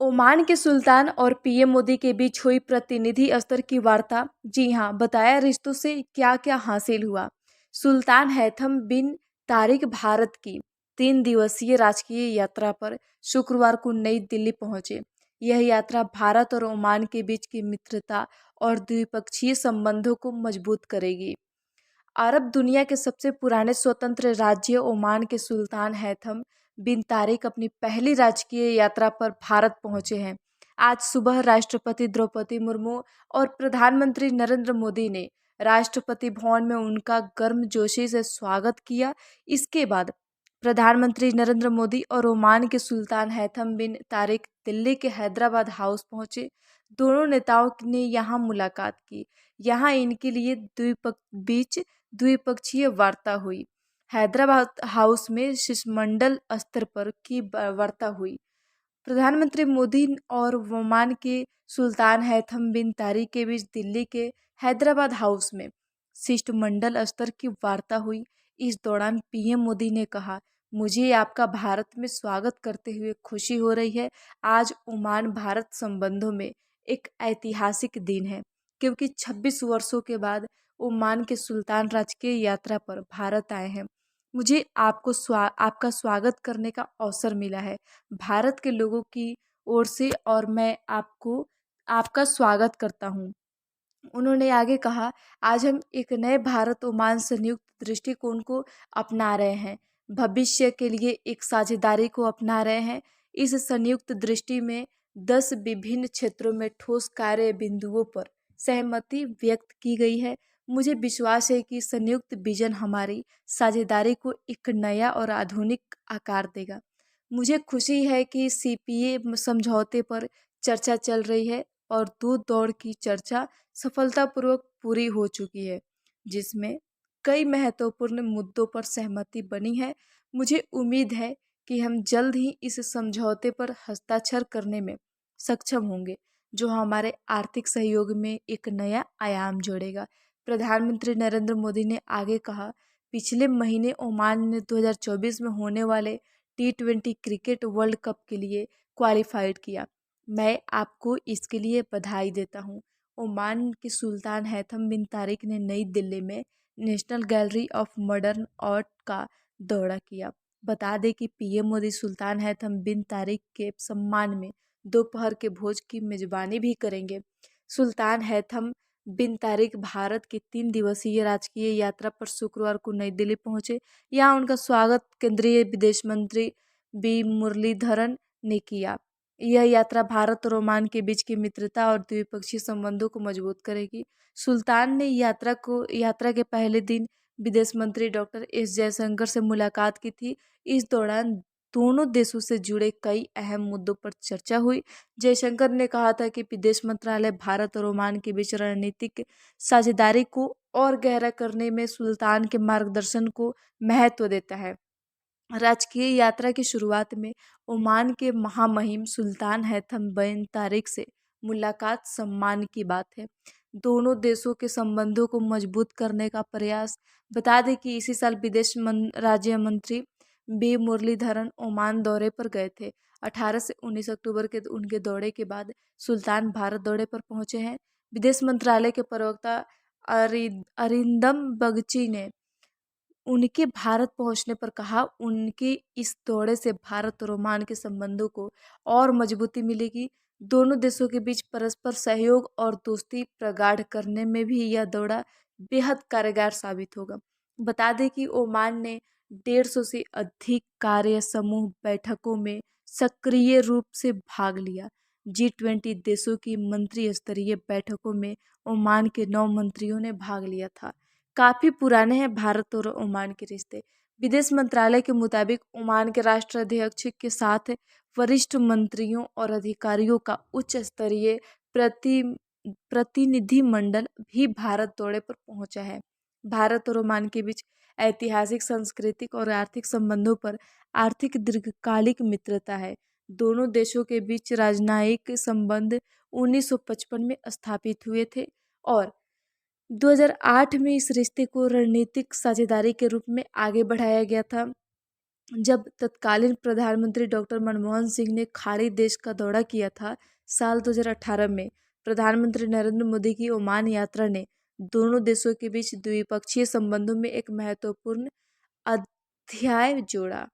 Oman के सुल्तान और PM Modi के बीच हुई प्रतिनिधि स्तर की वार्ता। जी हाँ, बताया रिश्तों से क्या क्या हासिल हुआ। सुल्तान हैथम बिन तारिक भारत की 3 दिवसीय राजकीय यात्रा पर शुक्रवार को नई दिल्ली पहुंचे। यह यात्रा भारत और ओमान के बीच की मित्रता और द्विपक्षीय संबंधों को मजबूत करेगी। अरब दुनिया के सबसे पुराने स्वतंत्र राज्य ओमान के सुल्तान हैथम बिन तारिक अपनी पहली राजकीय यात्रा पर भारत पहुंचे हैं। आज सुबह राष्ट्रपति द्रौपदी मुर्मू और प्रधानमंत्री नरेंद्र मोदी ने राष्ट्रपति भवन में उनका गर्मजोशी से स्वागत किया। इसके बाद प्रधानमंत्री नरेंद्र मोदी और ओमान के सुल्तान हैथम बिन तारिक दिल्ली के हैदराबाद हाउस पहुंचे। दोनों नेताओं ने यहां मुलाकात की। यहां इनके लिए बीच द्विपक्षीय वार्ता हुई। हैदराबाद हाउस में शिष्टमंडल स्तर पर की वार्ता हुई। प्रधानमंत्री मोदी और ओमान के सुल्तान हैथम बिन तारिक के बीच दिल्ली के हैदराबाद हाउस में शिष्टमंडल स्तर की वार्ता हुई। इस दौरान पीएम मोदी ने कहा, मुझे आपका भारत में स्वागत करते हुए खुशी हो रही है। आज ओमान भारत संबंधों में एक ऐतिहासिक दिन है, क्योंकि 26 वर्षों के बाद ओमान के सुल्तान राजकीय यात्रा पर भारत आए हैं। मुझे आपका स्वागत करने का अवसर मिला है भारत के लोगों की ओर से, और मैं आपको आपका स्वागत करता हूँ। उन्होंने आगे कहा, आज हम एक नए भारत ओमान संयुक्त दृष्टिकोण को अपना रहे हैं, भविष्य के लिए एक साझेदारी को अपना रहे हैं। इस संयुक्त दृष्टि में 10 विभिन्न क्षेत्रों में ठोस कार्य बिंदुओं पर सहमति व्यक्त की गई है। मुझे विश्वास है कि संयुक्त विजन हमारी साझेदारी को एक नया और आधुनिक आकार देगा। मुझे खुशी है कि सीपीए समझौते पर चर्चा चल रही है और दूध दौड़ की चर्चा सफलतापूर्वक पूरी हो चुकी है, जिसमें कई महत्वपूर्ण मुद्दों पर सहमति बनी है। मुझे उम्मीद है कि हम जल्द ही इस समझौते पर हस्ताक्षर करने में सक्षम होंगे, जो हमारे आर्थिक सहयोग में एक नया आयाम जोड़ेगा। प्रधानमंत्री नरेंद्र मोदी ने आगे कहा, पिछले महीने ओमान ने 2024 में होने वाले T20 क्रिकेट वर्ल्ड कप के लिए क्वालिफाइड किया। मैं आपको इसके लिए बधाई देता हूँ। ओमान के सुल्तान हैथम बिन तारिक ने नई दिल्ली में national gallery of modern art का दौरा किया। बता दें कि पीएम मोदी सुल्तान हैथम बिन तारिक के सम्मान में दोपहर के भोज की मेजबानी भी करेंगे। सुल्तान हैथम बिन तारिक भारत की 3 दिवसीय राजकीय यात्रा पर शुक्रवार को नई दिल्ली पहुंचे। यहाँ उनका स्वागत केंद्रीय विदेश मंत्री बी मुरलीधरन ने किया। यह यात्रा भारत और ओमान के बीच की मित्रता और द्विपक्षीय संबंधों को मजबूत करेगी। सुल्तान ने यात्रा के पहले दिन विदेश मंत्री डॉक्टर एस जयशंकर से मुलाकात की थी। इस दौरान दोनों देशों से जुड़े कई अहम मुद्दों पर चर्चा हुई। जयशंकर ने कहा था कि विदेश मंत्रालय भारत और ओमान के बीच रणनीतिक साझेदारी को और गहरा करने में सुल्तान के मार्गदर्शन को महत्व देता है। राजकीय यात्रा की शुरुआत में ओमान के महामहिम सुल्तान हैथम बिन तारिक से मुलाकात सम्मान की बात है। दोनों देशों के संबंधों को मजबूत करने का प्रयास। बता दें कि इसी साल राज्य मंत्री बी मुरलीधरन ओमान दौरे पर गए थे। 18 से 19 अक्टूबर के उनके दौरे के बाद सुल्तान भारत दौरे पर पहुंचे हैं। विदेश मंत्रालय के प्रवक्ता अरिंदम बगची ने उनके भारत पहुंचने पर कहा, उनके इस दौरे से भारत और ओमान के संबंधों को और मजबूती मिलेगी। दोनों देशों के बीच परस्पर सहयोग और दोस्ती प्रगाढ़ करने में भी यह दौरा बेहद कारगर साबित होगा। बता दें कि ओमान ने 150 से अधिक कार्य समूह बैठकों में सक्रिय रूप से भाग लिया। G20 देशों की मंत्री स्तरीय बैठकों में ओमान के 9 मंत्रियों ने भाग लिया था। काफी पुराने हैं भारत और ओमान के रिश्ते। विदेश मंत्रालय के मुताबिक ओमान के राष्ट्राध्यक्ष के साथ वरिष्ठ मंत्रियों और अधिकारियों का उच्च स्तरीय प्रतिनिधिमंडल भी भारत दौरे पर पहुंचा है। भारत और ओमान के बीच ऐतिहासिक, सांस्कृतिक और आर्थिक संबंधों पर आर्थिक दीर्घकालिक मित्रता है। दोनों देशों के बीच राजनयिक संबंध 1955 में स्थापित हुए थे और 2008 में इस रिश्ते को रणनीतिक साझेदारी के रूप में आगे बढ़ाया गया था। जब तत्कालीन प्रधानमंत्री डॉक्टर मनमोहन सिंह ने खाड़ी देश का दौरा किया था साल 2018 में, प्रधानमंत्री नरेंद्र मोदी की ओमान यात्रा ने दोनों देशों के बीच द्विपक्षीय संबंधों में एक महत्वपूर्ण अध्याय जोड़ा।